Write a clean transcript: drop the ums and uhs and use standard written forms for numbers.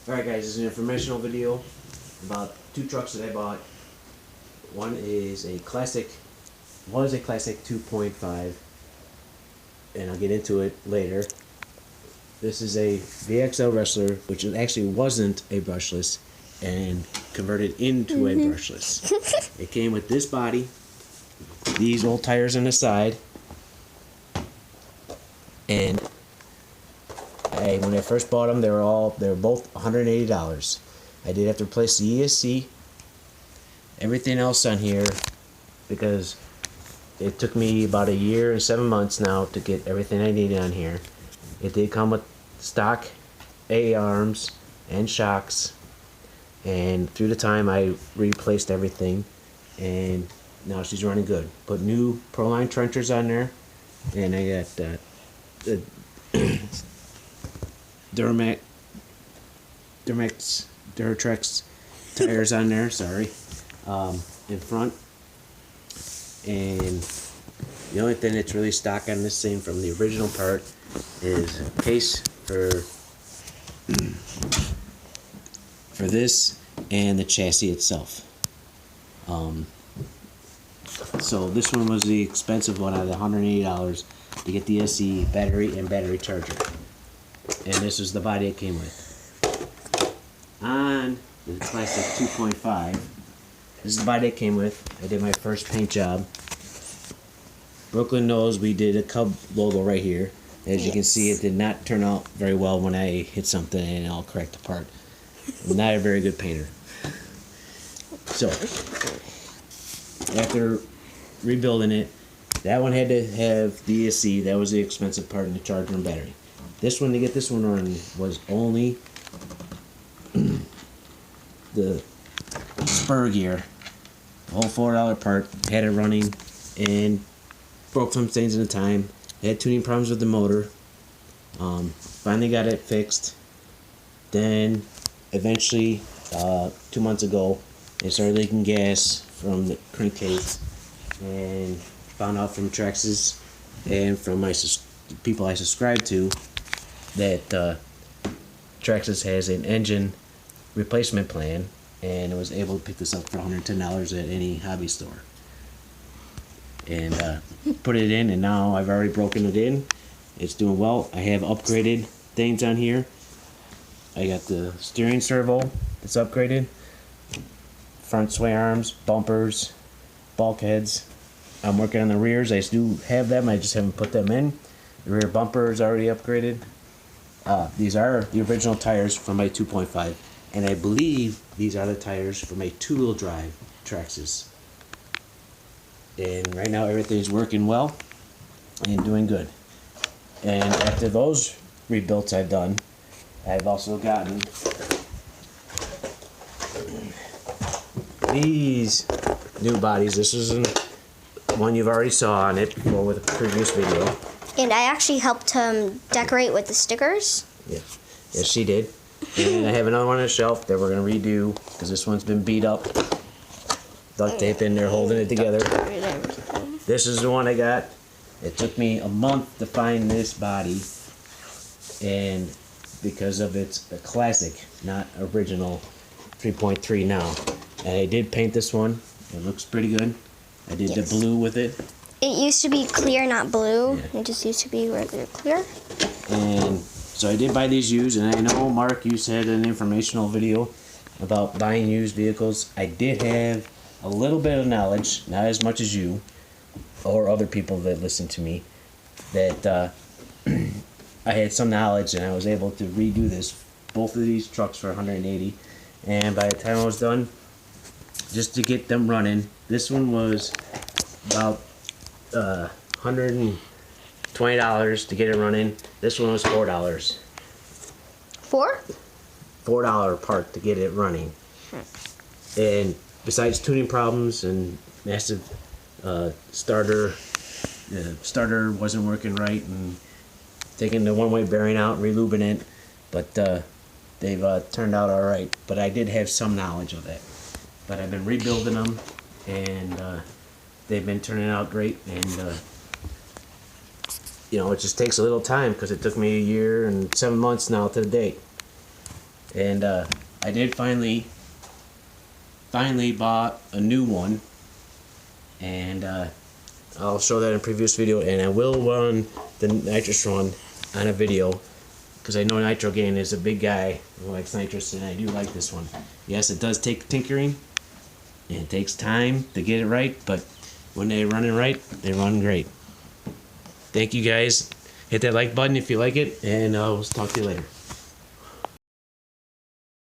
Alright guys, this is an informational video about two trucks that I bought. One is a classic, 2.5, and I'll get into it later. This is a VXL Rustler, which actually wasn't a brushless, and converted into a brushless. It came with this body, these old tires on the side, and when I first bought them, they were both $180. I did have to replace the ESC, everything else on here, because it took me about a year and 7 months now to get everything I needed on here. It did come with stock A-arms and shocks, and through the time I replaced everything, and now she's running good. Put new Proline trenchers on there, and I got the Duratrex tires on there, sorry, in front. And the only thing that's really stock on this thing from the original part is a case for this and the chassis itself. So this one was the expensive one out of the $180 to get the SE battery and battery charger. And this is the body it came with. On the classic 2.5, this is the body it came with. I did my first paint job. Brooklyn knows we did a Cub logo right here. As you can see, it did not turn out very well when I hit something and it all cracked apart. I'm not a very good painter. So, after rebuilding it, that one had to have the ESC. That was the expensive part in the charger and battery. This one, to get this one running, was only the spur gear. The whole $4 part, had it running, and broke some things at a time. Had tuning problems with the motor. Finally got it fixed. Then, eventually, 2 months ago, it started leaking gas from the crankcase, and found out from Traxxas and from my people I subscribe to that Traxxas has an engine replacement plan, and I was able to pick this up for $110 at any hobby store. And put it in, and now I've already broken it in. It's doing well. I have upgraded things on here. I got the steering servo that's upgraded, front sway arms, bumpers, bulkheads. I'm working on the rears. I do have them, I just haven't put them in. The rear bumper is already upgraded. These are the original tires from my 2.5, and I believe these are the tires for my two-wheel drive Traxxas. And right now everything's working well and doing good. And after those rebuilds I've done, I've also gotten these new bodies. This is one you've already saw on it before with a previous video. And I actually helped decorate with the stickers. Yeah, yes, she did. And I have another one on the shelf that we're going to redo because this one's been beat up. Duct tape in there holding it together. This is the one I got. It took me a month to find this body, and because of it's a classic, not original 3.3 now. And I did paint this one. It looks pretty good. I did the blue with it. It used to be clear, not blue. Yeah. It just used to be regular clear. And so I did buy these used, and I know Mark, you said an informational video about buying used vehicles. I did have a little bit of knowledge, not as much as you or other people that listen to me, that I had some knowledge, and I was able to redo both of these trucks for $180. And by the time I was done, just to get them running, this one was about $120 to get it running. This one was $4. $4 part to get it running. And besides tuning problems and massive starter wasn't working right, and taking the one-way bearing out and relubing it, but they've turned out all right. But I did have some knowledge of that. But I've been rebuilding them, and they've been turning out great. And you know, it just takes a little time because it took me a year and 7 months now to the date. And I did finally bought a new one, and I'll show that in a previous video, and I will run the nitrous run on a video, because I know Nitro Gain is a big guy who likes nitrous, and I do like this one. Yes, it does take tinkering, and it takes time to get it right, but when they run it right, they run great. Thank you guys. Hit that like button if you like it, and we'll talk to you later.